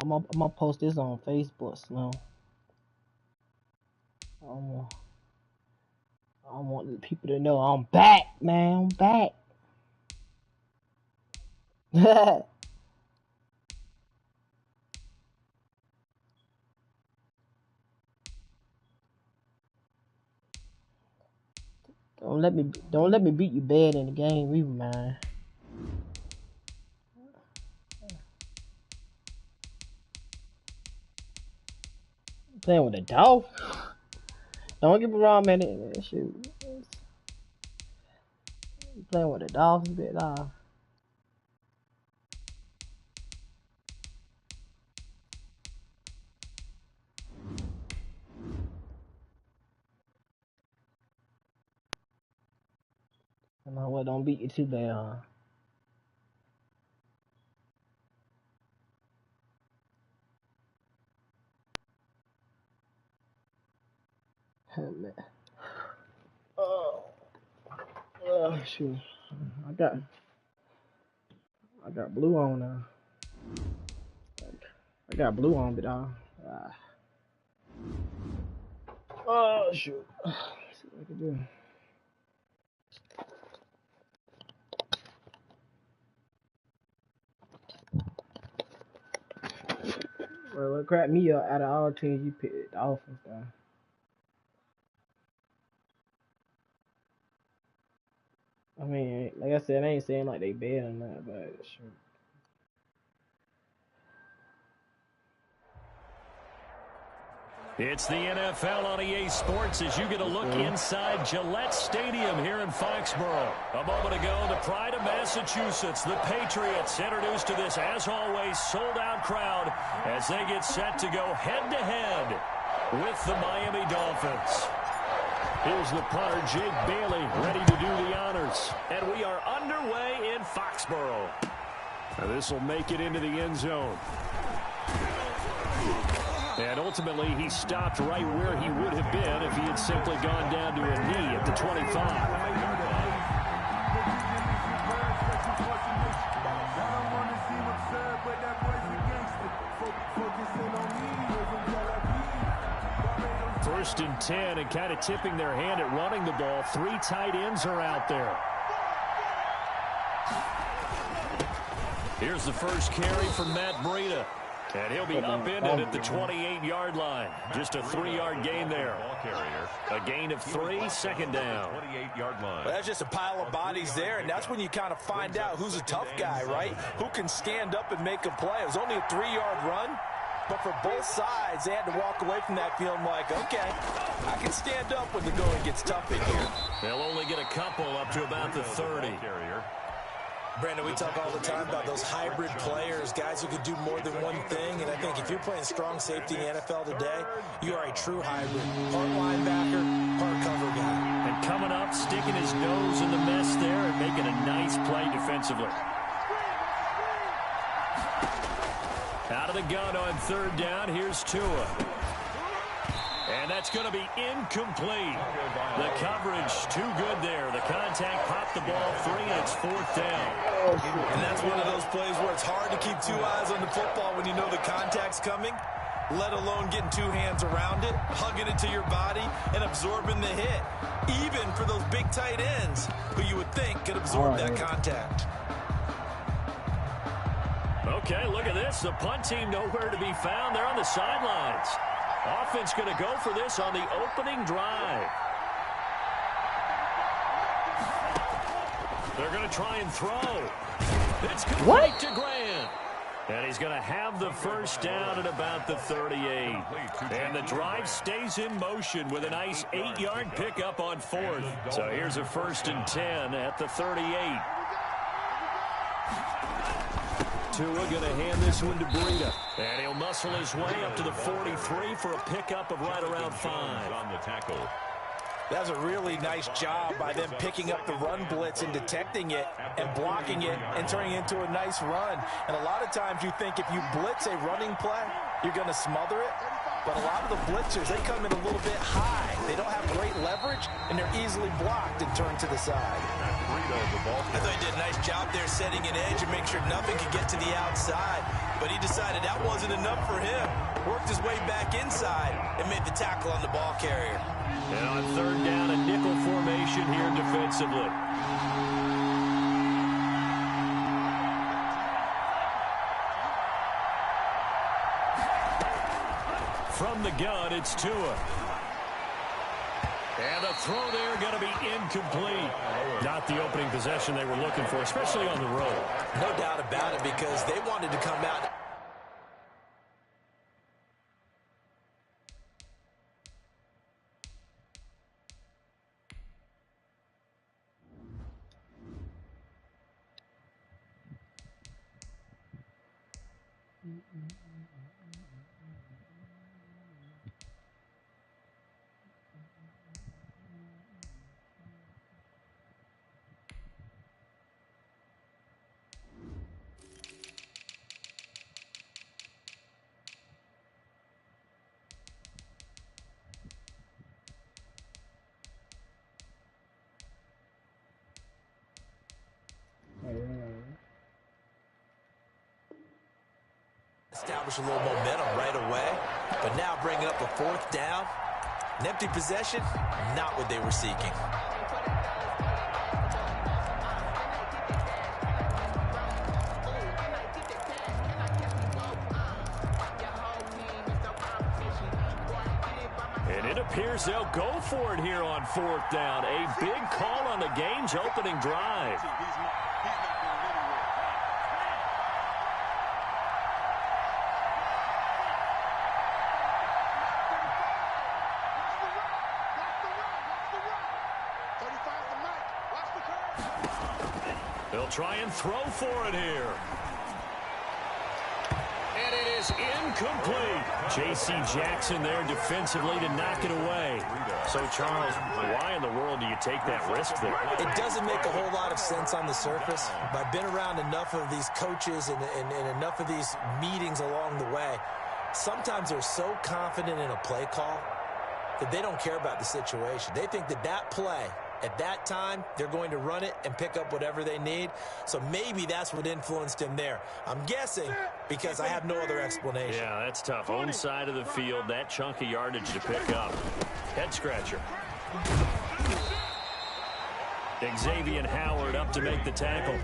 I'm gonna post this on Facebook, Slim. I want the people to know I'm back, man. I'm back. Don't let me beat you bad in the game, either, man. Playing with the Dolphins. Don't get me wrong, man. Shoot, playing with the Dolphins, bit I know what, don't beat you too bad, Man. Oh, shoot. I got I got blue on now. I got blue on, but oh shoot. Let's see what I can do. Well, what cracked me up out of all teams, you picked the Dolphins, though. I mean, like I said, I ain't saying like they bad or not, but sure. It's the NFL on EA Sports as you get a look inside Gillette Stadium here in Foxborough. A moment ago, the pride of Massachusetts, the Patriots, introduced to this, as always, sold-out crowd as they get set to go head-to-head with the Miami Dolphins. Here's the punter, Jake Bailey, ready to do the honors. And we are underway in Foxborough. This will make it into the end zone. And ultimately, he stopped right where he would have been if he had simply gone down to a knee at the 25. First and 10, and kind of tipping their hand at running the ball. 3 tight ends are out there. Here's the first carry from Matt Breida. And he'll be upended at the 28-yard line. Just a 3-yard gain there. A gain of 3, second down. 28-yard line. Well, that's just a pile of bodies there, and that's when you kind of find out who's a tough guy, right? Who can stand up and make a play. It was only a 3-yard run, but for both sides, they had to walk away from that feeling like, okay, I can stand up when the going gets tough in here. They'll only get a couple up to about the 30. Brandon, we talk all the time about those hybrid players, guys who could do more than one thing, and I think if you're playing strong safety in the NFL today, you are a true hybrid. Part linebacker, part cover guy. And coming up, sticking his nose in the mess there and making a nice play defensively. Out of the gun on third down, here's Tua. And that's going to be incomplete. The coverage too good there. The contact popped the ball free, and it's fourth down. And that's one of those plays where it's hard to keep 2 eyes on the football when you know the contact's coming, let alone getting 2 hands around it, hugging it to your body, and absorbing the hit. Even for those big tight ends who you would think could absorb that contact. Okay, look at this. The punt team nowhere to be found. They're on the sidelines. Offense going to go for this on the opening drive. They're going to try and throw. It's complete to Grant. And he's going to have the first down at about the 38. And the drive stays in motion with a nice 8-yard pickup on fourth. So here's a first and 10 at the 38. Tua going to hand this one to Breida. And he'll muscle his way up to the 43 for a pickup of right around 5. On the tackle. That's a really nice job by them picking up the run blitz and detecting it and blocking it and turning it into a nice run. And a lot of times you think if you blitz a running play, you're going to smother it. But a lot of the blitzers, they come in a little bit high. They don't have great leverage, and they're easily blocked and turned to the side. I thought he did a nice job there setting an edge and make sure nothing could get to the outside. But he decided that wasn't enough for him. Worked his way back inside and made the tackle on the ball carrier. And on third down, a nickel formation here defensively. From the gun, it's Tua. And the throw there going to be incomplete. Not the opening possession they were looking for, especially on the road. No doubt about it, because they wanted to come out. Establish a little momentum right away, but now bringing up a fourth down. An empty possession, not what they were seeking. And it appears they'll go for it here on fourth down. A big call on the game's opening drive. They'll try and throw for it here. And it is incomplete. J.C. Jackson there defensively to knock it away. So, Charles, why in the world do you take that risk there? It doesn't make a whole lot of sense on the surface. But I've been around enough of these coaches and enough of these meetings along the way. Sometimes they're so confident in a play call that they don't care about the situation. They think that that play, at that time, they're going to run it and pick up whatever they need. So maybe that's what influenced him there. I'm guessing because I have no other explanation. Yeah, that's tough. Own side of the field, that chunk of yardage to pick up. Head scratcher. Xavier Howard up to make the tackle.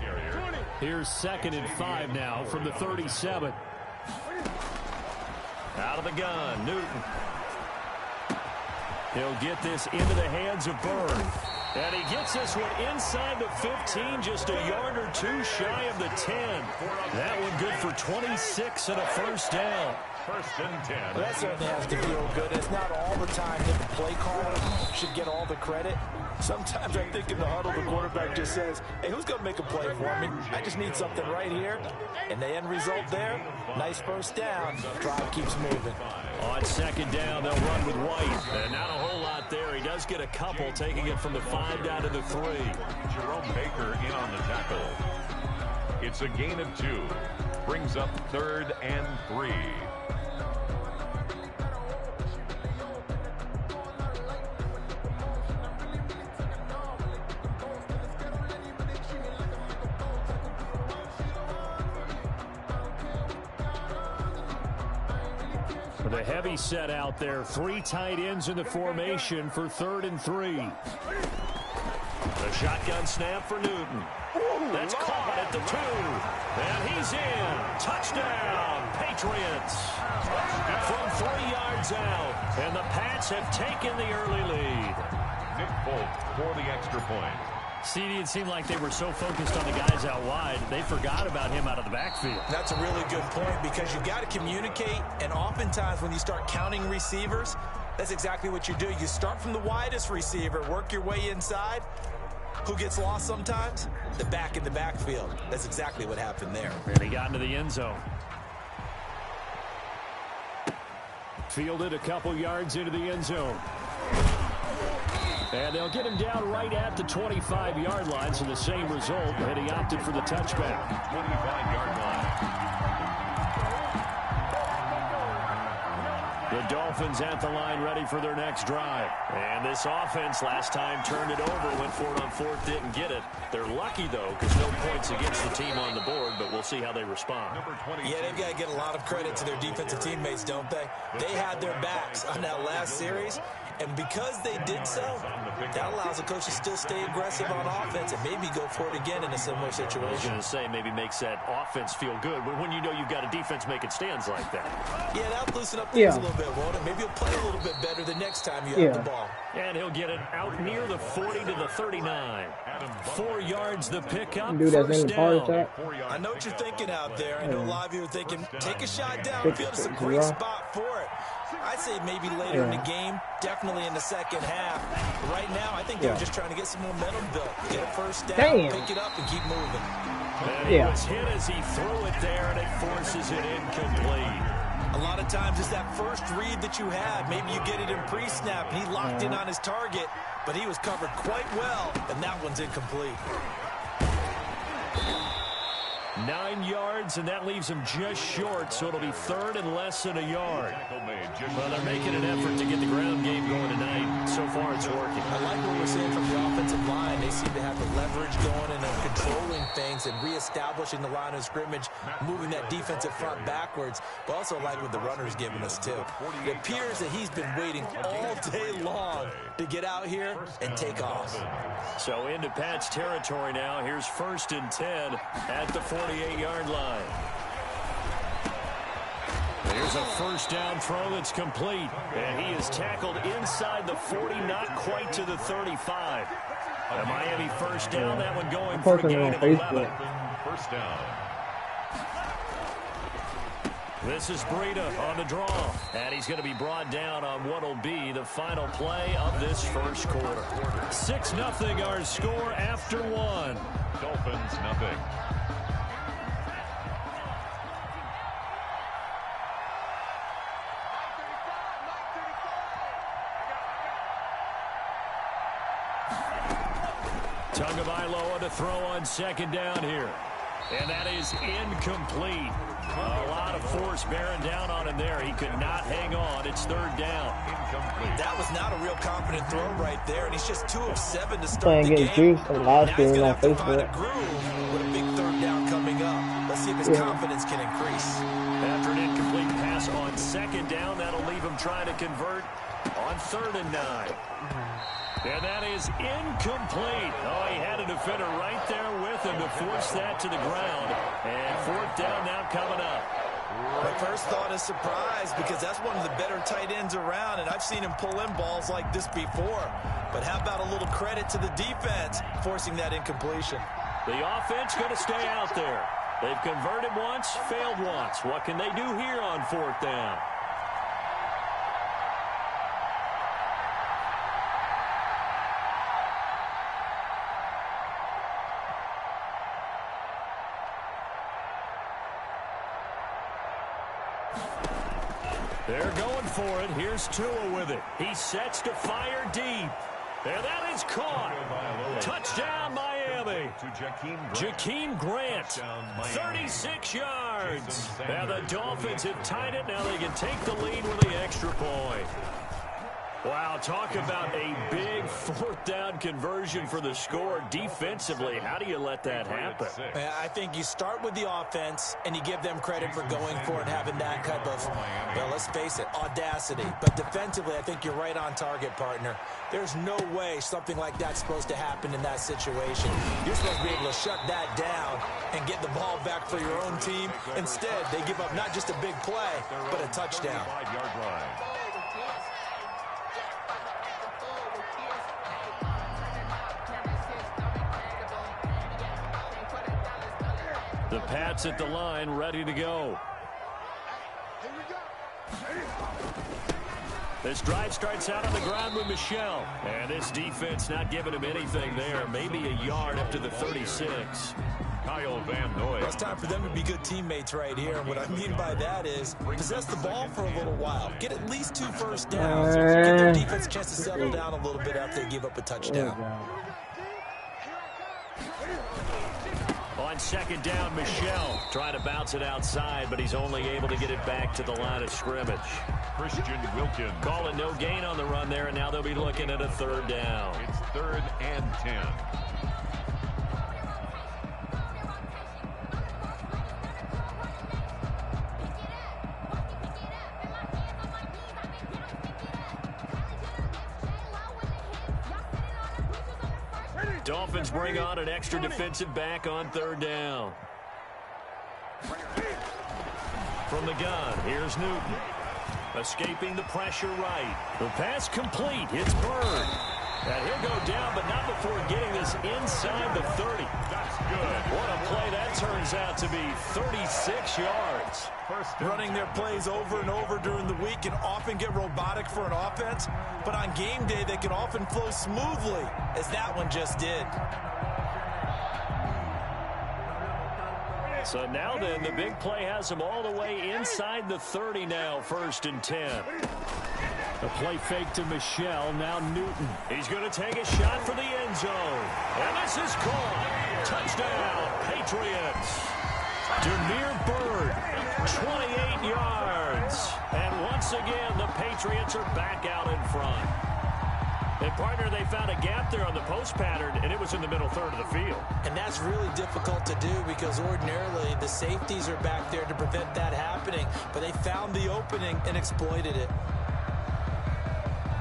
Here's 2nd and 5 now from the 37. Out of the gun, Newton. He'll get this into the hands of Byrd. And he gets this one inside the 15, just a yard or two shy of the 10. That one good for 26 and a first down. 1st and 10. Well, that certainly has to feel good. It's not all the time that the play caller should get all the credit. Sometimes I think in the huddle, the quarterback just says, hey, who's going to make a play for me? I just need something right here. And the end result there, nice first down. Drive keeps moving. On 2nd down, they'll run with White. And not a whole lot there. He does get a couple, taking it from the 5 down to the 3. Jerome Baker in on the tackle. It's a gain of 2. Brings up 3rd and 3. The heavy set out there. 3 tight ends in the formation for 3rd and 3. The shotgun snap for Newton. That's caught at the 2. And he's in. Touchdown, Patriots. From 3 yards out. And the Pats have taken the early lead. Nick Folk for the extra point. CD, it seemed like they were so focused on the guys out wide, they forgot about him out of the backfield. That's a really good point because you got to communicate, and oftentimes when you start counting receivers, that's exactly what you do. You start from the widest receiver, work your way inside. Who gets lost sometimes? The back in the backfield. That's exactly what happened there. And he got into the end zone. Fielded a couple yards into the end zone. And they'll get him down right at the 25-yard line, so the same result, and he opted for the touchback. 25-yard line. The Dolphins at the line ready for their next drive. And this offense last time turned it over, went for it on fourth, didn't get it. They're lucky, though, because no points against the team on the board, but we'll see how they respond. Yeah, they've got to get a lot of credit to their defensive teammates, don't they? They had their backs on that last series, and because they did so, that allows the coach to still stay aggressive on offense and maybe go for it again in a similar situation. I was going to say, maybe makes that offense feel good, but when you know you've got a defense making stands like that. Yeah, that'll loosen up things a little bit, won't it? Maybe he'll play a little bit better the next time you have the ball. And he'll get it out near the 40 to the 39. 4 yards the pickup, Dude, first down. I know what you're thinking out there. I know a lot of you are thinking, take a shot downfield. It's a great spot for it. I'd say maybe later in the game, definitely in the second half. Right now, I think they're just trying to get some momentum built. Get a first down, pick it up, and keep moving. And he was hit as he threw it there, and it forces it incomplete. A lot of times it's that first read that you have. Maybe you get it in pre-snap, and he locked in on his target, but he was covered quite well, and that one's incomplete. 9 yards, and that leaves him just short, so it'll be third and less than a yard. Well, they're making an effort to get the ground game going tonight. So far, it's working. I like what we're seeing from the offensive line. They seem to have the leverage going and are controlling things and reestablishing the line of scrimmage, moving that defensive front backwards, but also like what the runner's giving us, too. It appears that he's been waiting all day long to get out here and take off. So into Pat's territory now. Here's 1st and 10 at the 48-yard line. There's a first down throw that's complete. And he is tackled inside the 40, not quite to the 35. A Miami first down, that one going for a gain of 11. First down. This is Breida on the draw. And he's going to be brought down on what will be the final play of this first quarter. 6-0 our score after one. Dolphins, nothing. Tagovailoa to throw on second down here. And that is incomplete. A lot of force bearing down on him there. He could not hang on. It's third down. Incomplete. That was not a real confident throw right there, and he's just 2 of 7 to start Playing the against game. Juice from last Now he's game going to on have to find a Facebook. groove with a big third down coming up. Let's see if his confidence can increase. After an incomplete pass on second down, that'll leave him trying to convert on 3rd and 9. And that is incomplete. Oh, he had a defender right there with him to force that to the ground. And 4th down now coming up. My first thought is surprise, because that's one of the better tight ends around, and I've seen him pull in balls like this before. But how about a little credit to the defense forcing that incompletion? The offense going to stay out there. They've converted once, failed once. What can they do here on 4th down? They're going for it. Here's Tua with it. He sets to fire deep. And that is caught. Touchdown, Miami. Jakeem Grant, 36 yards. And the Dolphins have tied it. Now they can take the lead with the extra point. Wow, talk about a big 4th down conversion for the score defensively. How do you let that happen? I think you start with the offense, and you give them credit for going for it, having that type of, well, let's face it, audacity. But defensively, I think you're right on target, partner. There's no way something like that's supposed to happen in that situation. You're supposed to be able to shut that down and get the ball back for your own team. Instead, they give up not just a big play, but a touchdown. 5-yard line. The Pats at the line, ready to go. This drive starts out on the ground with Michel. And this defense not giving him anything there. Maybe a yard up to the 36. Kyle Van Noy. It's time for them to be good teammates right here. And what I mean by that is possess the ball for a little while. Get at least 2 first downs. Give their defense a chance to settle down a little bit after they give up a touchdown. On second down, Michel trying to bounce it outside, but he's only able to get it back to the line of scrimmage. Christian Wilkins. Calling no gain on the run there, and now they'll be looking at a 3rd down. It's 3rd and 10. Dolphins bring on an extra defensive back on 3rd down. From the gun, here's Newton. Escaping the pressure right. The pass complete. It's Bird. And he'll go down, but not before getting this inside the 30. That's good. What a play that turns out to be. 36 yards. Running their plays over and over during the week can often get robotic for an offense, but on game day they can often flow smoothly, as that one just did. So now then, the big play has him all the way inside the 30 now, 1st and 10. The play fake to Michel, now Newton. He's going to take a shot for the end zone. And this is caught. Touchdown, Patriots. Damiere Byrd, 28 yards. And once again, the Patriots are back out in front. And, partner, they found a gap there on the post pattern, and it was in the middle 3rd of the field. And that's really difficult to do because ordinarily the safeties are back there to prevent that happening. But they found the opening and exploited it.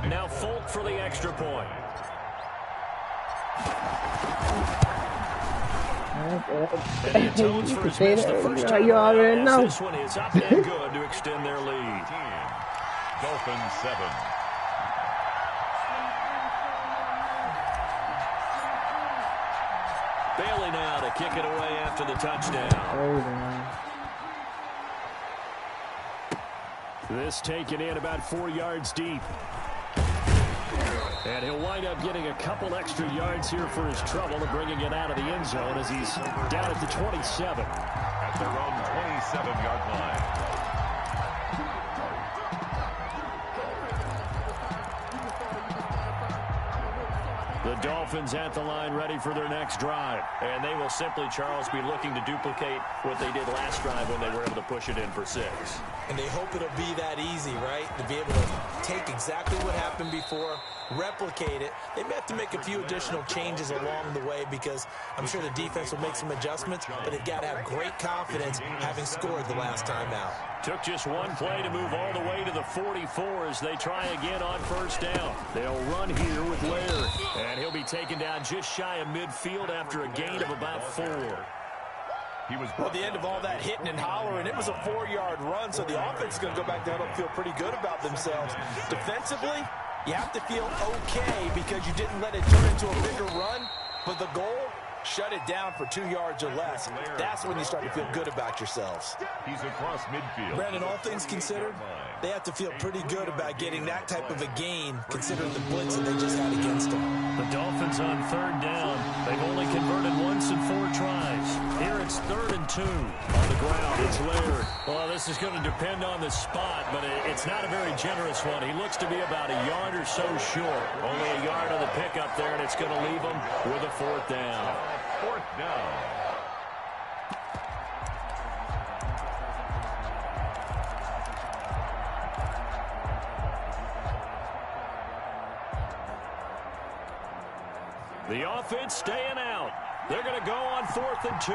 Now Folk for the extra point. And he atones for his miss the first time. You already know. This one is up and good to extend their lead. Dolphins 7. Bailey now to kick it away after the touchdown. This taken in about 4 yards deep. And he'll wind up getting a couple extra yards here for his trouble and bringing it out of the end zone as he's down at the 27. At their own 27-yard line. The Dolphins at the line ready for their next drive. And they will simply, Charles, be looking to duplicate what they did last drive when they were able to push it in for 6. And they hope it'll be that easy, right? To be able to take exactly what happened before, replicate it. They may have to make a few additional changes along the way because I'm sure the defense will make some adjustments, but they've got to have great confidence having scored the last time out. Took just one play to move all the way to the 44 as they try again on 1st down. They'll run here with Laird, and he'll be taken down just shy of midfield after a gain of about 4. He was at the end of all that hitting and hollering. It was a 4-yard run, so the offense is going to go back down and feel pretty good about themselves. Defensively, you have to feel okay because you didn't let it turn into a bigger run, but the goal, shut it down for 2 yards or less. That's when you start to feel good about yourselves. He's across midfield. Brandon, all things considered, they have to feel pretty good about getting that type of a gain considering the blitz that they just had against them. The Dolphins on 3rd down. They've only converted once in 4 tries. Here it's 3rd and 2. On the ground, it's Laird. Well, this is going to depend on the spot, but it's not a very generous one. He looks to be about a yard or so short. Only a yard on the pickup there, and it's going to leave him with a 4th down. 4th down. The offense staying out. They're going to go on 4th and 2.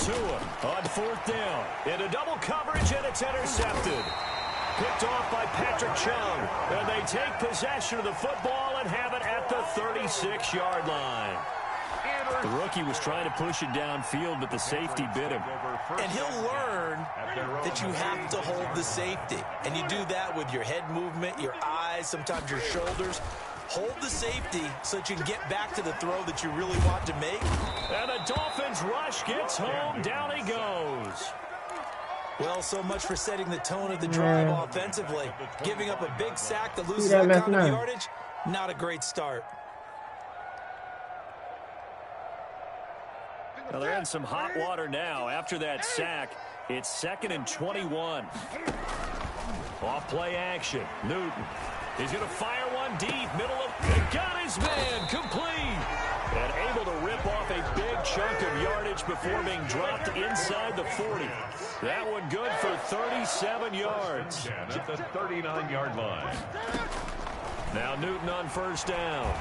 Tua on 4th down. Into double coverage, and it's intercepted. Picked off by Patrick Chung. And they take possession of the football and have it at the 36-yard line. The rookie was trying to push it downfield, but the safety bit him. And he'll learn that you have to hold the safety. And you do that with your head movement, your eyes, sometimes your shoulders. Hold the safety so that you can get back to the throw that you really want to make. And the Dolphins rush gets home. Down he goes. Well, so much for setting the tone of the drive offensively. Giving up a big sack that loses that that kind of now. yardage, not a great start. Well, they're in some hot water now. After that sack, it's 2nd and 21. Off play action. Newton. He's going to fire one deep. Middle of... He got his man. Complete. And able to rip off a big chunk of yardage before being dropped inside the 40. That one good for 37 yards. At the 39-yard line. Now Newton on first down.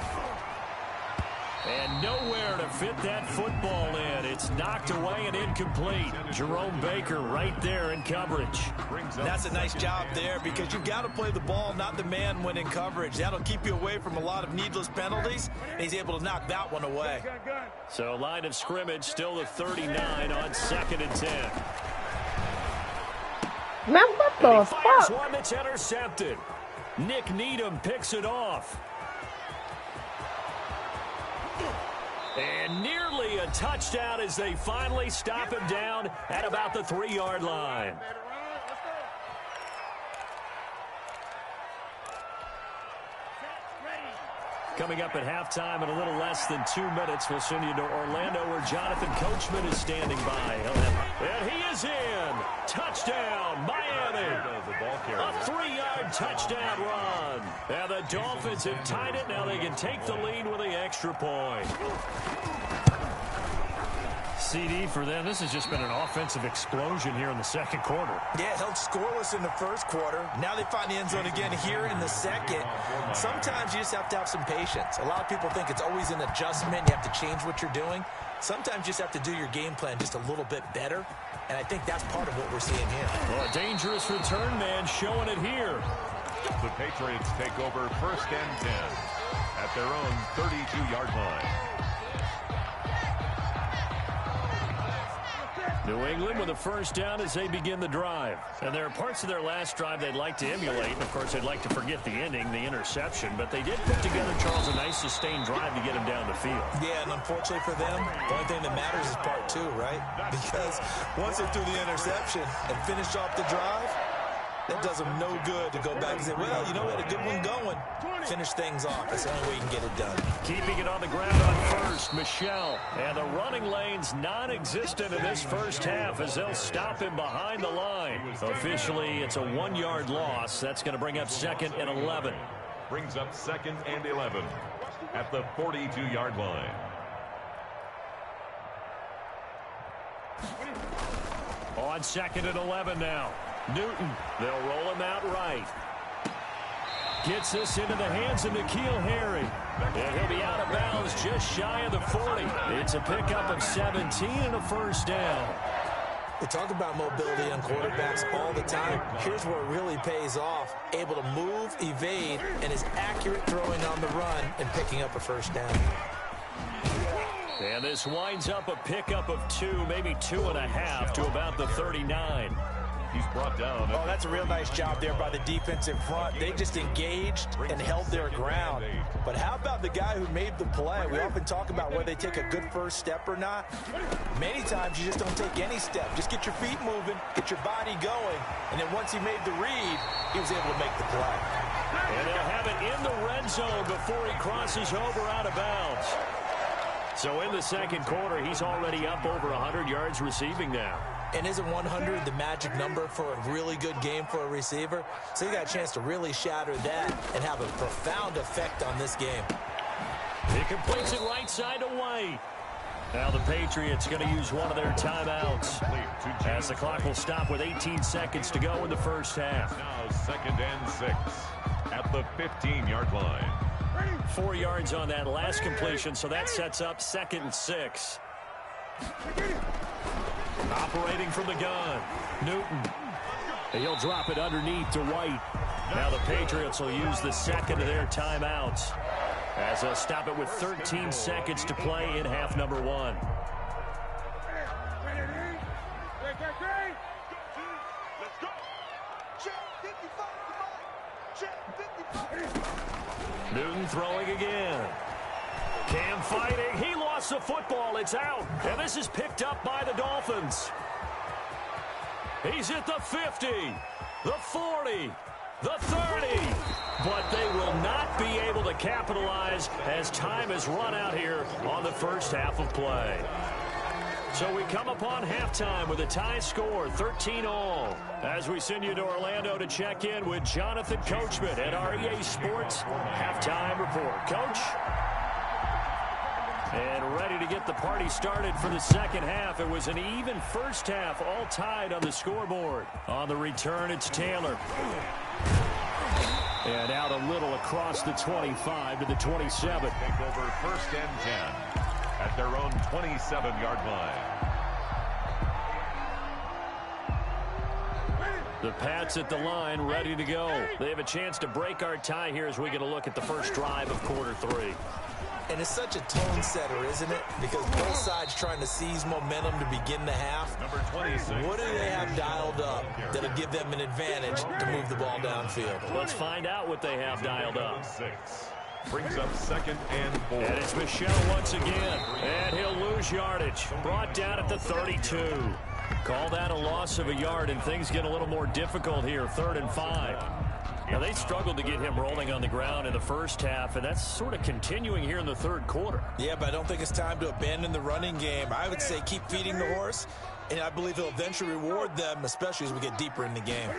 And nowhere to fit that football in. It's knocked away and incomplete. Jerome Baker right there in coverage. That's a nice job there because you've got to play the ball, not the man when in coverage. That'll keep you away from a lot of needless penalties, and he's able to knock that one away. So line of scrimmage still the 39 on 2nd and 10. Man, what And the he fires fuck? one that's intercepted. Nick Needham picks it off. And nearly a touchdown as they finally stop him down at about the 3-yard line. Coming up at halftime in a little less than 2 minutes, we'll send you to Orlando where Jonathan Coachman is standing by. And he is in. Touchdown, Miami. A 3-yard touchdown run. And the Dolphins have tied it. Now they can take the lead with the extra point. CD for them. This has just been an offensive explosion here in the second quarter. Yeah, held scoreless in the first quarter. Now they find the end zone again here in the second. Sometimes you just have to have some patience. A lot of people think it's always an adjustment. You have to change what you're doing. Sometimes you just have to do your game plan just a little bit better. And I think that's part of what we're seeing here. Well, a dangerous return man showing it here. The Patriots take over 1st and 10 at their own 32-yard line. New England with a first down as they begin the drive. And there are parts of their last drive they'd like to emulate. And, of course, they'd like to forget the ending, the interception. But they did put together, Charles, a nice sustained drive to get him down the field. Yeah, and unfortunately for them, the only thing that matters is part 2, right? Because once they threw the interception and finished off the drive, that does them no good to go back and say, well, you know, we had a good one going. Finish things off. That's the only way you can get it done. Keeping it on the ground on first, Michel. And the running lane's non-existent in this first half as they'll stop him behind the line. Officially, it's a 1-yard loss. That's going to bring up 2nd and 11. Brings up 2nd and 11 at the 42-yard line. On 2nd and 11 now. Newton, they'll roll him out right. Gets this into the hands of N'Keal Harry. And he'll be out of bounds just shy of the 40. It's a pickup of 17 and a first down. We talk about mobility on quarterbacks all the time. Here's where it really pays off. Able to move, evade, and is accurate throwing on the run and picking up a first down. And this winds up a pickup of 2, maybe 2.5 to about the 39. He's brought down. Oh, that's a real nice job there by the defensive front. They just engaged and held their ground. But how about the guy who made the play? We often talk about whether they take a good first step or not. Many times you just don't take any step. Just get your feet moving, get your body going, and then once he made the read, he was able to make the play. And they'll have it in the red zone before he crosses over out of bounds. So in the second quarter, he's already up over 100 yards receiving now. And isn't 100 the magic number for a really good game for a receiver? So you got a chance to really shatter that and have a profound effect on this game. He completes it right side to White. Now the Patriots going to use one of their timeouts as the clock will stop with 18 seconds to go in the first half. Now 2nd and 6 at the 15-yard line. 4 yards on that last completion, so that sets up 2nd and 6. Operating from the gun, Newton. He'll drop it underneath to White. Now the Patriots will use the second of their timeouts as they'll stop it with 13 seconds to play in half number 1. Newton throwing again. Cam fighting. He lost the football. It's out. And this is picked up by the Dolphins. He's at the 50, the 40, the 30. But they will not be able to capitalize as time has run out here on the first half of play. So we come upon halftime with a tie score, 13-all. As we send you to Orlando to check in with Jonathan Coachman at our EA Sports Halftime Report. Coach? And ready to get the party started for the second half. It was an even first half, all tied on the scoreboard. On the return, it's Taylor. And out a little across the 25 to the 27. Take over first and 10 at their own 27-yard line. The Pats at the line, ready to go. They have a chance to break our tie here as we get a look at the first drive of quarter 3. And it's such a tone setter, isn't it? Because both sides trying to seize momentum to begin the half. Number 26. What do they have dialed up that'll give them an advantage to move the ball downfield? Let's find out what they have dialed up. 6. Brings up second and 4. And it's Michel once again. And he'll lose yardage. Brought down at the 32. Call that a loss of a yard, and things get a little more difficult here. 3rd and 5. Now, they struggled to get him rolling on the ground in the first half, and that's sort of continuing here in the third quarter. Yeah, but I don't think it's time to abandon the running game. I would say keep feeding the horse, and I believe he'll eventually reward them, especially as we get deeper in the game.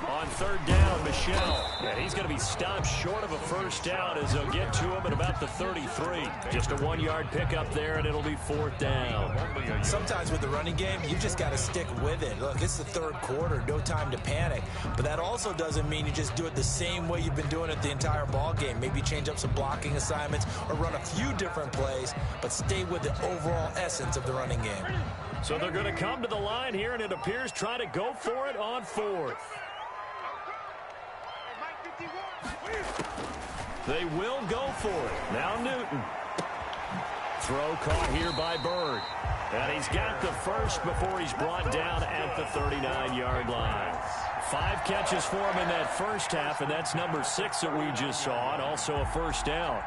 On 3rd down, Michel. Yeah, he's going to be stopped short of a first down as they'll get to him at about the 33. Just a 1-yard pickup there, and it'll be 4th down. Sometimes with the running game, you just got to stick with it. Look, it's the third quarter, no time to panic. But that also doesn't mean you just do it the same way you've been doing it the entire ball game. Maybe change up some blocking assignments or run a few different plays, but stay with the overall essence of the running game. So they're going to come to the line here, and it appears try to go for it on 4th. They will go for it. Now Newton. Throw caught here by Bird. And he's got the first before he's brought down at the 39-yard line. 5 catches for him in that first half, and that's number 6 that we just saw, and also a first down.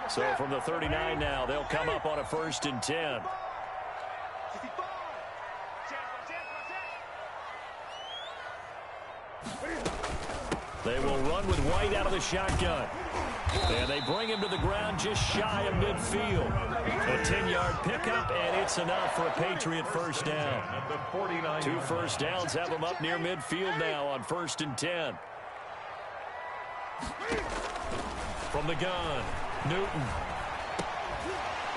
So from the 39 now, they'll come up on a 1st and 10. They will run with White out of the shotgun. And they bring him to the ground just shy of midfield. A 10-yard pickup, and it's enough for a Patriot first down. 2 first downs have them up near midfield now on 1st and 10. From the gun, Newton.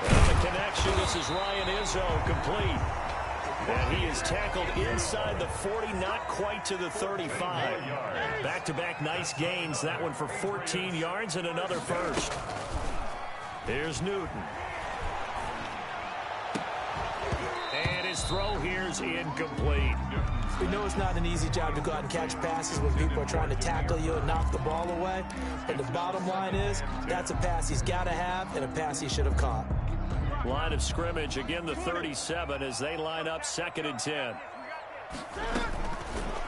And the connection, this is Ryan Izzo, complete. And he is tackled inside the 40, not quite to the 35. Back-to-back nice gains. That one for 14 yards and another first. Here's Newton. And his throw here's incomplete. We know it's not an easy job to go out and catch passes when people are trying to tackle you and knock the ball away. But the bottom line is, that's a pass he's got to have and a pass he should have caught. Line of scrimmage, again the 37 as they line up 2nd and 10.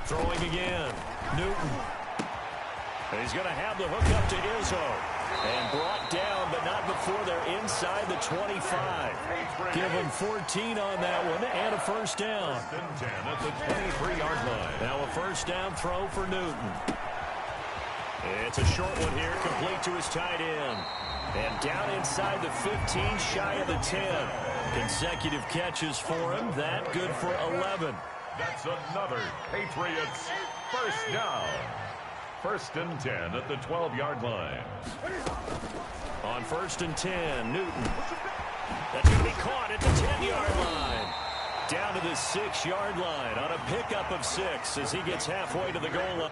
Throwing again, Newton. And he's going to have the hook up to Izzo. And brought down, but not before they're inside the 25. Give him 14 on that one and a first down. 10 at the 23-yard line. Now a first down throw for Newton. It's a short one here, complete to his tight end. And down inside the 15, shy of the 10. Consecutive catches for him. That good for 11. That's another Patriots first down. 1st and 10 at the 12-yard line. On 1st and 10, Newton. That's going to be caught at the 10-yard line. Down to the 6-yard line on a pickup of 6 as he gets halfway to the goal line.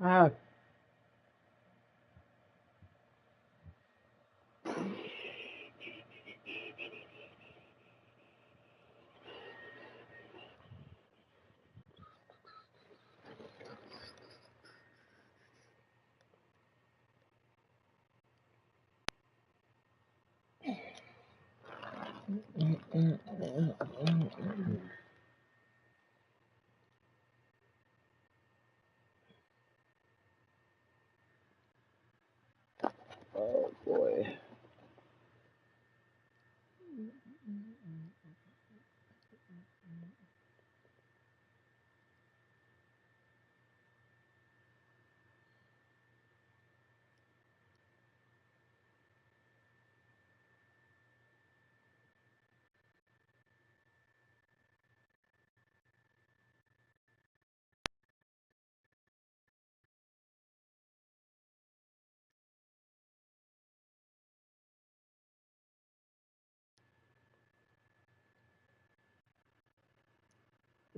Ah. Oh boy.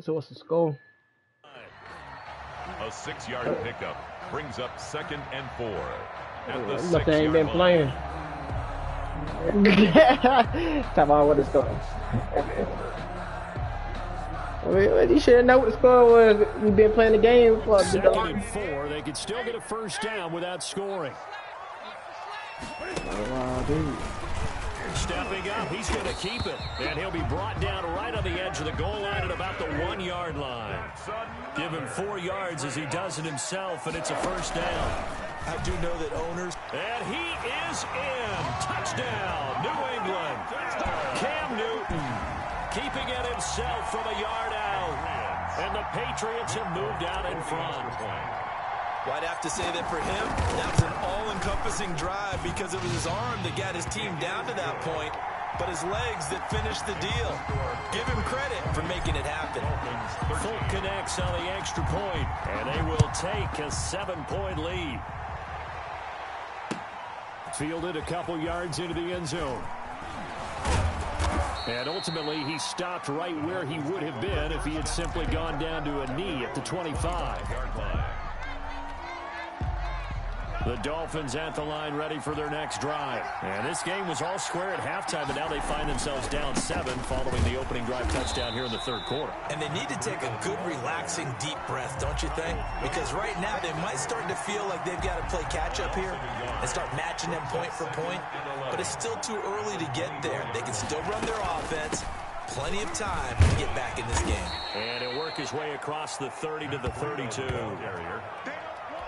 So what's the score? A 6-yard pickup brings up 2nd and 4. At the Look, they ain't been 6-yard playing. Talk about what the score. You should know what the score was. We've been playing the game for 2nd and 4. They could still get a first down without scoring. Dude. Stepping up, he's going to keep it. And he'll be brought down right on the edge of the goal line at about the 1-yard line. Give him 4 yards as he does it himself, and it's a first down. I do know that owners... And he is in. Touchdown, New England. Cam Newton keeping it himself from a yard out. And the Patriots have moved out in front. Well, I'd have to say that for him, that was an all-encompassing drive because it was his arm that got his team down to that point, but his legs that finished the deal. Give him credit for making it happen. Fulk connects on the extra point, and they will take a 7-point lead. Fielded a couple yards into the end zone. And ultimately, he stopped right where he would have been if he had simply gone down to a knee at the 25-yard line. The Dolphins at the line ready for their next drive. And this game was all square at halftime, but now they find themselves down 7 following the opening drive touchdown here in the third quarter. And they need to take a good, relaxing, deep breath, don't you think? Because right now they might start to feel like they've got to play catch-up here and start matching them point for point. But it's still too early to get there. They can still run their offense. Plenty of time to get back in this game. And he'll work his way across the 30 to the 32.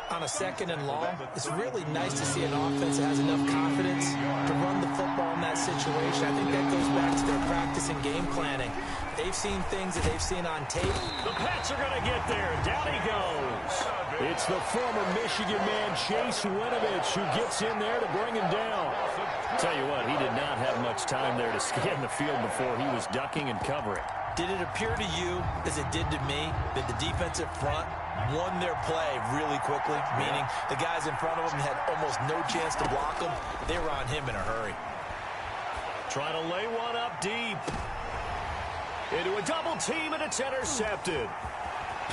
On a 2nd and long, it's really nice to see an offense that has enough confidence to run the football in that situation. I think that goes back to their practice and game planning. They've seen things that they've seen on tape. The Pats are going to get there. Down he goes. It's the former Michigan man, Chase Winovich, who gets in there to bring him down. Tell you what, he did not have much time there to scan the field before he was ducking and covering. Did it appear to you, as it did to me, that the defensive front won their play really quickly, meaning the guys in front of them had almost no chance to block them? They were on him in a hurry. Trying to lay one up deep. Into a double team, and it's intercepted.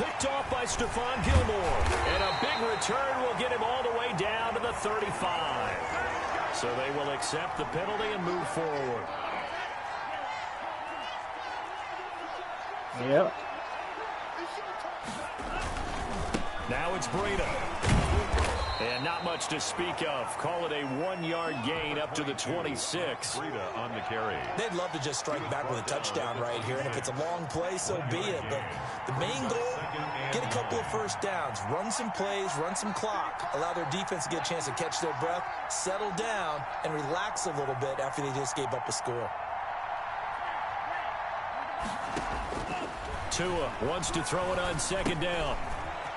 Picked off by Stephon Gilmore. And a big return will get him all the way down to the 35. So they will accept the penalty and move forward. Yep. Now it's Breida. And not much to speak of. Call it a 1-yard gain up to the 26. Breida on the carry. They'd love to just strike back with a touchdown right here, and if it's a long play, so be it. But the main goal, get a couple of first downs, run some plays, run some clock, allow their defense to get a chance to catch their breath, settle down, and relax a little bit after they just gave up a score. Tua wants to throw it on 2nd down.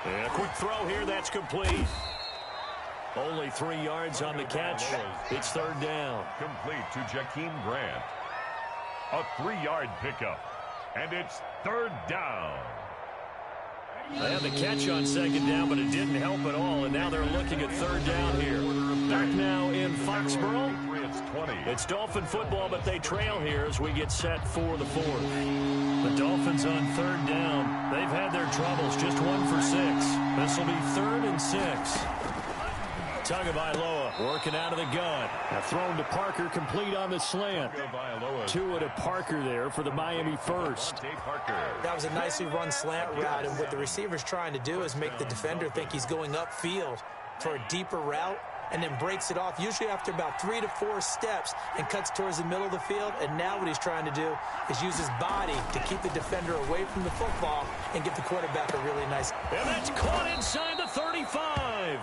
And a quick throw here, that's complete. Only 3 yards on the catch. It's 3rd down. Complete to Jakeem Grant. A 3-yard pickup. And it's 3rd down. They had the catch on 2nd down, but it didn't help at all. And now they're looking at 3rd down here. Back now in Foxborough. It's Dolphin football, but they trail here as we get set for the 4th. The Dolphins on 3rd down. They've had their troubles, just 1 for 6. This will be 3rd and 6. Tagovailoa working out of the gun. Now thrown to Parker, complete on the slant. Tua to Parker there for the Miami first. That was a nicely run slant route, and what the receiver's trying to do is make the defender think he's going upfield for a deeper route, and then breaks it off, usually after about 3 to 4 steps, and cuts towards the middle of the field. And now what he's trying to do is use his body to keep the defender away from the football and give the quarterback a really nice... And that's caught inside the 35.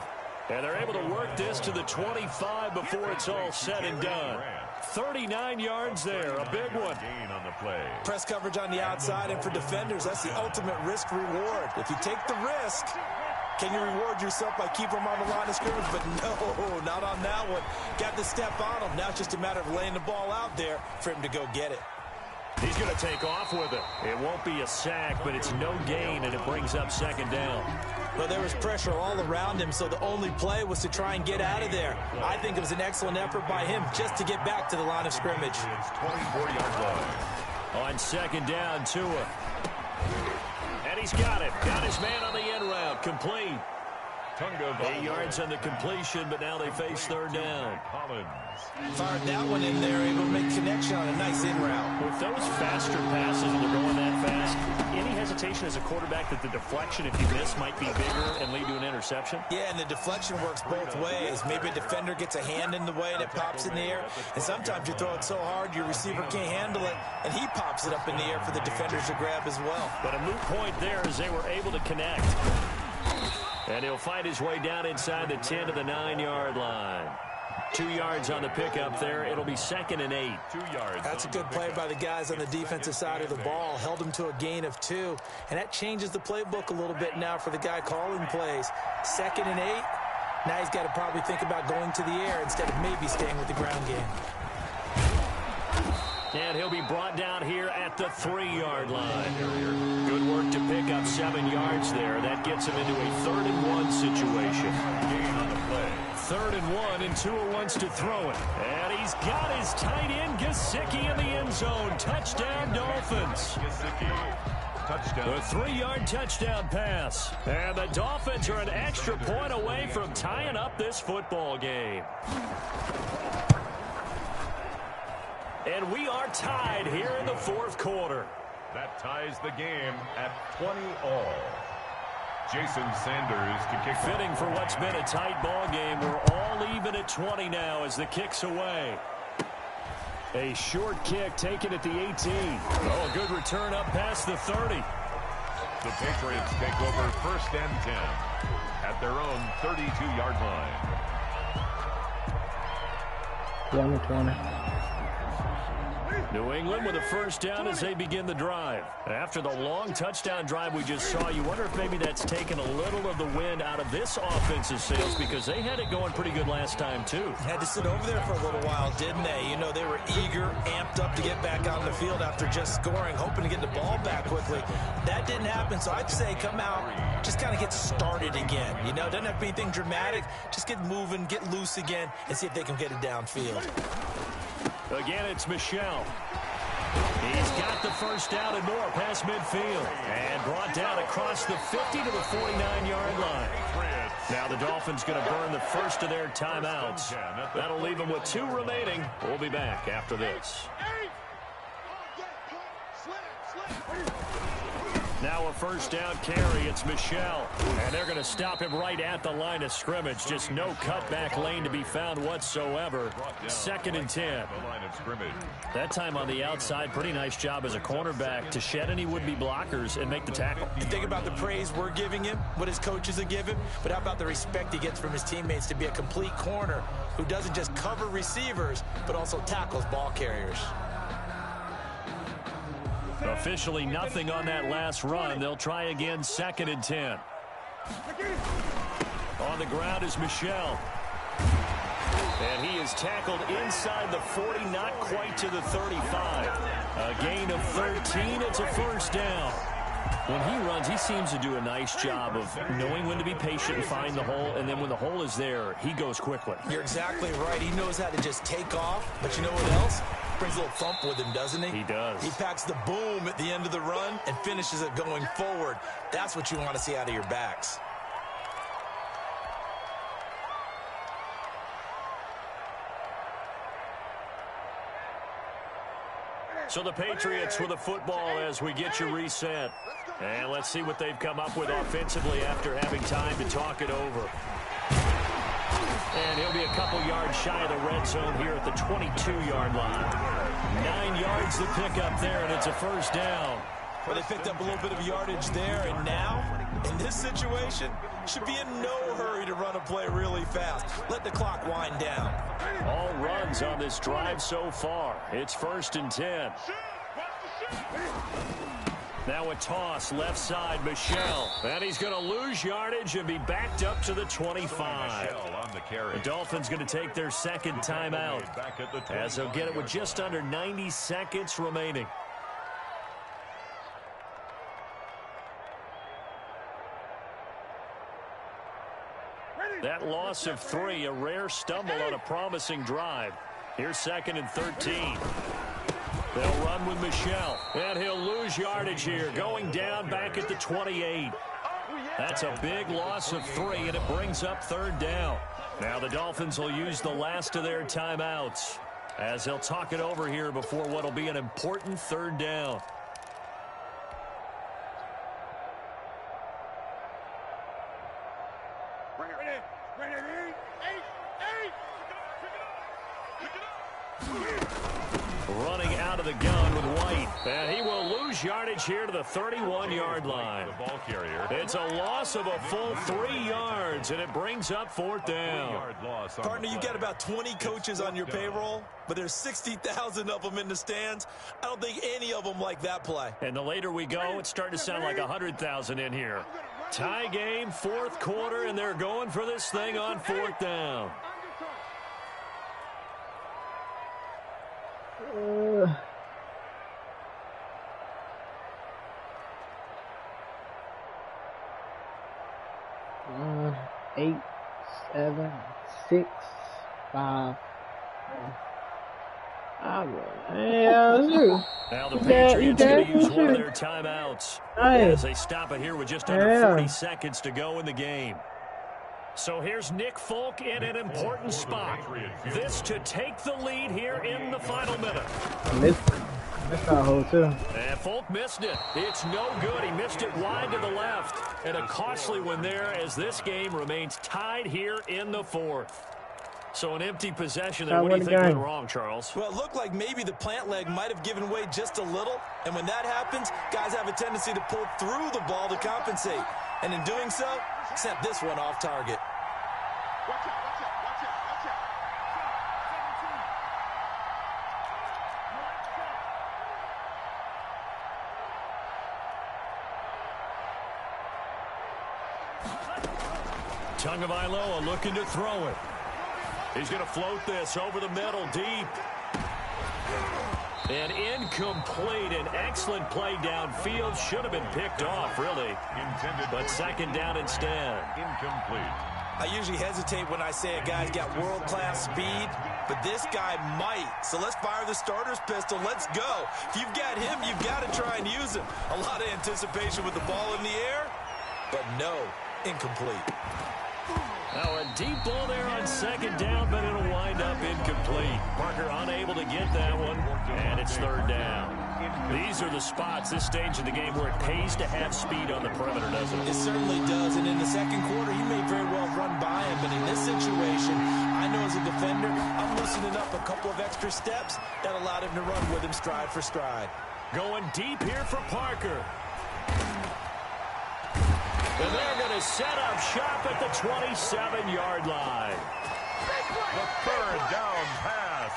And they're able to work this to the 25 before it's all said and done. 39 yards there, a big one. Gain on the play. Press coverage on the outside, and for defenders, that's the ultimate risk-reward. If you take the risk, can you reward yourself by keeping them on the line of scrimmage? But no, not on that one. Got to step on him. Now it's just a matter of laying the ball out there for him to go get it. He's going to take off with it. It won't be a sack, but it's no gain, and it brings up 2nd down. Well, there was pressure all around him, so the only play was to try and get out of there. I think it was an excellent effort by him just to get back to the line of scrimmage. It's 24-yard line. On 2nd down, Tua. And he's got it. Got his man on the end route. Complete. 8 yards on the completion, but now they face third down. Fired that one in there, able to make connection on a nice in route. With those faster passes and they're going that fast, any hesitation as a quarterback that the deflection, if you miss, might be bigger and lead to an interception? Yeah, and the deflection works both ways. Maybe a defender gets a hand in the way and it pops in the air, and sometimes you throw it so hard your receiver can't handle it, and he pops it up in the air for the defenders to grab as well. But a moot point there as they were able to connect. And he'll find his way down inside the 10 to the 9-yard line. 2 yards on the pickup there. It'll be 2nd and 8. 2 yards. That's a good play by the guys on the defensive side of the ball. Held him to a gain of 2. And that changes the playbook a little bit now for the guy calling plays. 2nd and 8. Now he's got to probably think about going to the air instead of maybe staying with the ground game. And he'll be brought down here at the 3-yard line. Good work to pick up 7 yards there. That gets him into a 3rd and 1 situation. Gain on the play. 3rd and 1, and Tua wants to throw it. And he's got his tight end, Gesicki, in the end zone. Touchdown, Dolphins. Gesicki. Touchdown. A 3-yard touchdown pass. And the Dolphins are an extra point away from tying up this football game. And we are tied here in the 4th quarter. That ties the game at 20 all. Jason Sanders to kick. Fitting for what's been a tight ball game. We're all even at 20 now as the kick's away. A short kick taken at the 18. Oh, a good return up past the 30. The Patriots take over 1st and 10 at their own 32-yard line. 1-20. New England with a 1st down as they begin the drive. After the long touchdown drive we just saw, you wonder if maybe that's taken a little of the wind out of this offensive sails because they had it going pretty good last time, too. Had to sit over there for a little while, didn't they? You know, they were eager, amped up to get back out on the field after just scoring, hoping to get the ball back quickly. That didn't happen, so I'd say come out, just kind of get started again. You know, doesn't have to be anything dramatic. Just get moving, get loose again, and see if they can get it downfield. Again, it's Michel. He's got the 1st down and more past midfield. And brought down across the 50 to the 49-yard line. Now the Dolphins going to burn the first of their timeouts. That'll leave them with 2 remaining. We'll be back after this. Now a 1st down carry. It's Michel. And they're going to stop him right at the line of scrimmage. Just no cutback lane to be found whatsoever. 2nd and 10. That time on the outside, pretty nice job as a cornerback to shed any would-be blockers and make the tackle. You think about the praise we're giving him, what his coaches have given, but how about the respect he gets from his teammates to be a complete corner who doesn't just cover receivers, but also tackles ball carriers. Officially nothing on that last run. They'll try again, 2nd and 10. On the ground is Michel. And he is tackled inside the 40, not quite to the 35. A gain of 13. It's a 1st down. When he runs, he seems to do a nice job of knowing when to be patient and find the hole, and then when the hole is there, he goes quickly. You're exactly right. He knows how to just take off, but you know what else? Brings a little thump with him, doesn't he? He does. He packs the boom at the end of the run and finishes it going forward. That's what you want to see out of your backs. So the Patriots with the football as we get you reset. And let's see what they've come up with offensively after having time to talk it over. And he'll be a couple yards shy of the red zone here at the 22-yard line. 9 yards to pick up there, and it's a 1st down. Well, they picked up a little bit of yardage there, and now, in this situation, should be in no hurry to run a play really fast. Let the clock wind down. All runs on this drive so far. It's 1st and 10. Now a toss, left side, Michel. And he's going to lose yardage and be backed up to the 25. The Dolphins going to take their 2nd timeout, as they'll get it with just under 90 seconds remaining. That loss of 3, a rare stumble on a promising drive. Here's 2nd and 13. They'll run with Michel, and he'll lose yardage here, going down back at the 28. That's a big loss of 3, and it brings up 3rd down. Now the Dolphins will use the last of their timeouts as they'll talk it over here before what will be an important 3rd down. Running out of the gun with White, and he will lose yardage here to the 31-yard line. The ball carrier. It's a loss of a full 3 yards, and it brings up 4th down. Partner, you got about 20 coaches on your payroll, but there's 60,000 of them in the stands. I don't think any of them like that play. And the later we go, it's starting to sound like 100,000 in here. Tie game, 4th quarter, and they're going for this thing on 4th down. Eight, 7, 6, 5. Now the Patriots going to use one of their timeouts as they stop it here with just under 40 seconds to go in the game. So here's Nick Folk in an important spot. This to take the lead here in the final minute. That's our hole too. And Folk missed it. It's no good. He missed it wide to the left. And a costly one there as this game remains tied here in the 4th. So an empty possession there. What do you think went wrong, Charles? Well, it looked like maybe the plant leg might have given way just a little. And when that happens, guys have a tendency to pull through the ball to compensate. And in doing so, sent this one off target. Tagovailoa looking to throw it. He's going to float this over the middle deep. And incomplete. An excellent play downfield. Should have been picked off, really. But 2nd down instead. Incomplete. I usually hesitate when I say a guy's got world-class speed, but this guy might. So let's fire the starter's pistol. Let's go. If you've got him, you've got to try and use him. A lot of anticipation with the ball in the air, but no, incomplete. Now a deep ball there on 2nd down, but it'll wind up incomplete. Parker unable to get that one, and it's 3rd down. These are the spots, this stage of the game, where it pays to have speed on the perimeter, doesn't it? It certainly does, and in the 2nd quarter, he may very well run by him, but in this situation, I know as a defender, I'm loosening up a couple of extra steps that allowed him to run with him stride for stride. Going deep here for Parker. And they're going to set up shop at the 27-yard line. The 3rd down pass.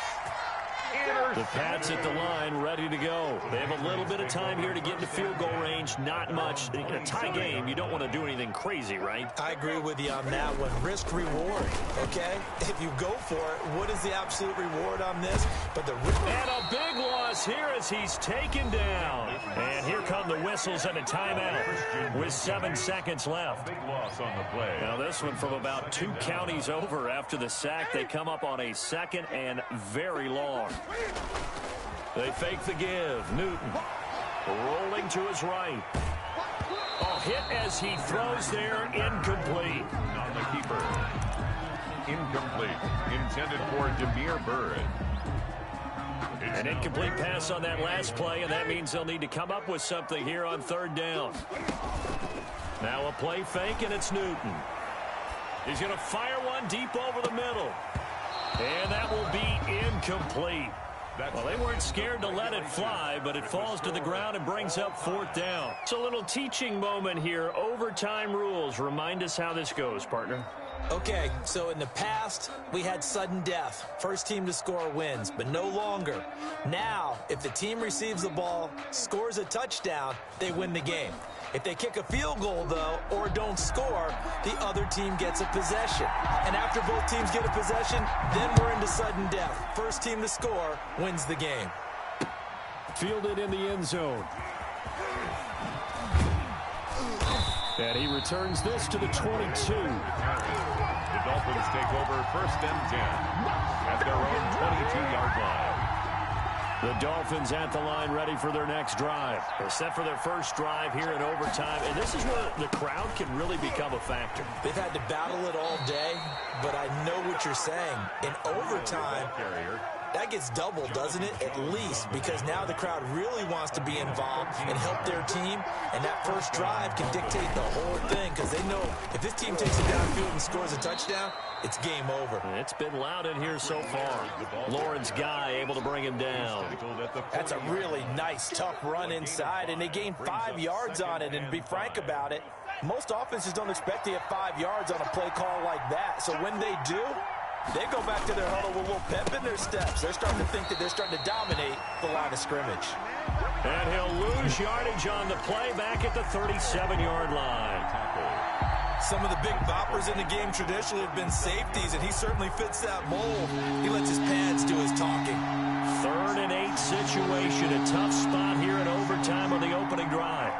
The Pats at the line, ready to go. They have a little bit of time here to get into field goal range. Not much. In a tie game, you don't want to do anything crazy, right? I agree with you on that one. Risk reward, okay? If you go for it, what is the absolute reward on this? But the and a big loss here as he's taken down. And here come the whistles and a timeout with 7 seconds left. Big loss on the play. Now this one from about 2 counties over after the sack. They come up on a 2nd and very long. They fake the give. Newton rolling to his right. A hit as he throws there. Incomplete. On the keeper. Incomplete. Intended for Damiere Byrd. An incomplete pass on that last play, and that means they'll need to come up with something here on 3rd down. Now a play fake, and it's Newton. He's going to fire one deep over the middle. And that will be incomplete. Well, they weren't scared to let it fly, but it falls to the ground and brings up 4th down. It's a little teaching moment here. Overtime rules. Remind us how this goes, partner. Okay, so in the past, we had sudden death. First team to score wins, but no longer. Now, if the team receives the ball, scores a touchdown, they win the game. If they kick a field goal, though, or don't score, the other team gets a possession. And after both teams get a possession, then we're into sudden death. First team to score wins the game. Fielded in the end zone. And he returns this to the 22. The Dolphins take over 1st and 10 at their own 22-yard line. The Dolphins at the line ready for their next drive. They're set for their first drive here in overtime, and this is where the crowd can really become a factor. They've had to battle it all day, but I know what you're saying. In overtime, that gets doubled, doesn't it? At least, because now the crowd really wants to be involved and help their team, and that first drive can dictate the whole thing because they know if this team takes it downfield and scores a touchdown, it's game over. It's been loud in here so far. Lawrence Guy able to bring him down. That's a really nice, tough run inside, and they gained 5 yards on it. And to be frank about it, most offenses don't expect to get 5 yards on a play call like that. So when they do, they go back to their huddle with a little pep in their steps. They're starting to think that they're starting to dominate the line of scrimmage. And he'll lose yardage on the play back at the 37-yard line. Some of the big boppers in the game traditionally have been safeties, and he certainly fits that mold. He lets his pads do his talking. 3rd and 8 situation. A tough spot here in overtime on the opening drive.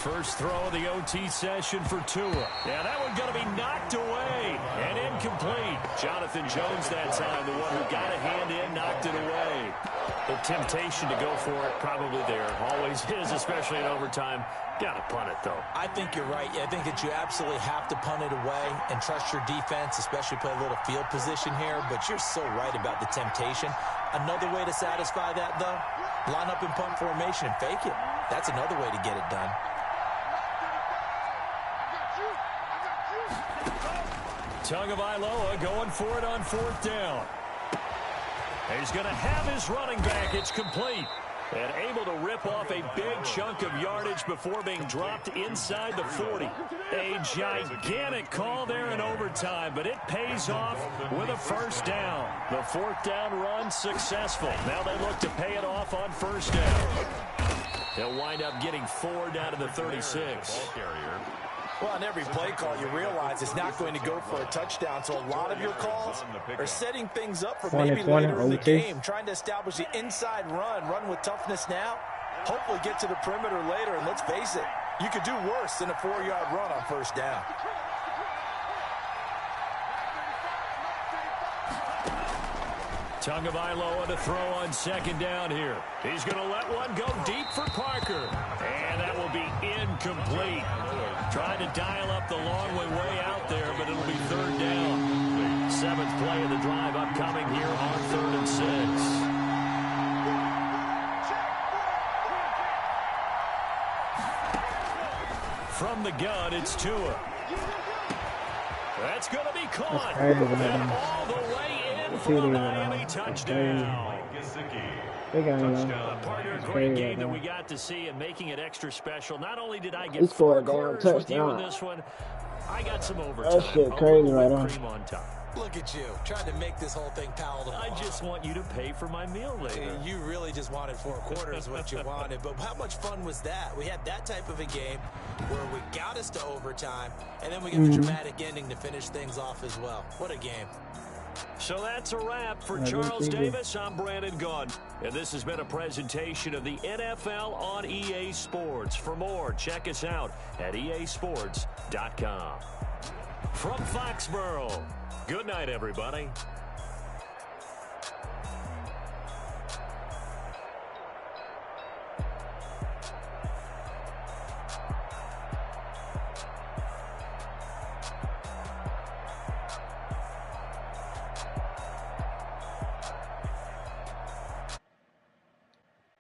First throw of the OT session for Tua. Yeah, that one going to be knocked away and incomplete. Jonathan Jones that time, the one who got a hand in, knocked it away. The temptation to go for it probably there. Always is, especially in overtime. Got to punt it, though. I think you're right. I think that you absolutely have to punt it away and trust your defense, especially play a little field position here. But you're so right about the temptation. Another way to satisfy that, though, line up in punt formation and fake it. That's another way to get it done. Tagovailoa going for it on 4th down. He's going to have his running back. It's complete. And able to rip off a big chunk of yardage before being dropped inside the 40. A gigantic call there in overtime, but it pays off with a first down. The 4th down run successful. Now they look to pay it off on 1st down. They'll wind up getting 4 down to the 36. Well, on every play call, you realize it's not going to go for a touchdown. So a lot of your calls are setting things up for maybe later in the game, trying to establish the inside run with toughness now, hopefully get to the perimeter later. And let's face it, you could do worse than a 4-yard run on 1st down. Tagovailoa to throw on 2nd down here. He's going to let one go deep for Parker. And that will be incomplete. Trying to dial up the long way out there, but it'll be 3rd down. 7th play of the drive upcoming here on 3rd and 6. From the gun, it's Tua. That's going to be caught. And all the way in for the Miami touchdown. A partner, great game that we got to see, and making it extra special. Not only did I get 4 quarters with you in this one, I got some overtime. That shit crazy right on. Cream on top. Look at you, trying to make this whole thing palatable. I just want you to pay for my meal later. You really just wanted 4 quarters what you wanted, but how much fun was that? We had that type of a game where we got us to overtime, and then we get the dramatic ending to finish things off as well. What a game. So that's a wrap for Charles Davis. I'm Brandon Gaudin, and this has been a presentation of the NFL on EA Sports. For more, check us out at easports.com. From Foxborough, good night, everybody.